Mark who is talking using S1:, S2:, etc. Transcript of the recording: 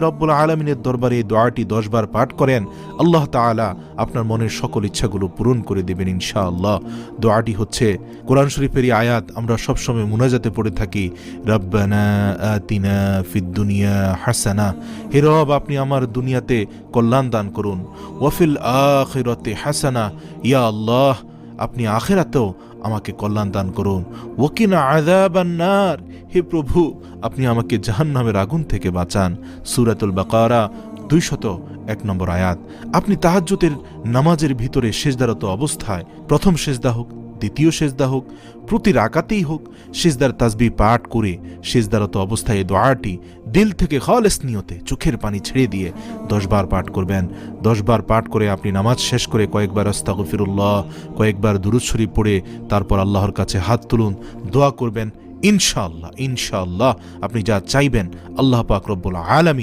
S1: রব্বুল আলামিনের দরবারে এই দোয়াটি 10 বার পাঠ করেন, আল্লাহ তাআলা আপনার মনের সকল ইচ্ছাগুলো পূরণ করে দেবেন ইনশাআল্লাহ। দোয়াটি হচ্ছে কোরআন শরীফের আয়াত, আমরা সবসময় মুনাজাতে পড়ে থাকি, রব্বানা আতিনা ফিদ দুনিয়া হাসানা, হে রব আপনি আমার দুনিয়াতে কল্যাণ দান করুন, ওয়াফিল আখিরাতি হাসানা, ইয়া আল্লাহ আপনি আখিরাতেও আমাকে কল্যাণ দান করুন, ওয়াকিনা আযাবান নার, হে প্রভু আপনি আমাকে জাহান্নামের আগুন থেকে বাঁচান। সূরাতুল বাকারা 201 নম্বর আয়াত। আপনি তাহাজ্জুদের নামাজের ভিতরে সিজদারত অবস্থায়, প্রথম সিজদা হোক, দ্বিতীয় সিজদা হোক, প্রতি রাকাতেই হোক, সিজদার তাসবিহ পাঠ করে সিজদারত অবস্থায় এই দোয়াটি দিল থেকে খালেস নিয়তে চোখের পানি ছেড়ে দিয়ে 10 বার পাঠ করবেন। 10 বার পাঠ করে আপনি নামাজ শেষ করে কয়েকবার আস্তাগফিরুল্লাহ, কয়েকবার দুরূদ শরীফ পড়ে তারপর আল্লাহর কাছে হাত তুলুন, দোয়া করবেন। ইনশাআল্লাহ ইনশাআল্লাহ আপনি যা চাইবেন আল্লাহ পাক রব্বুল আলামিন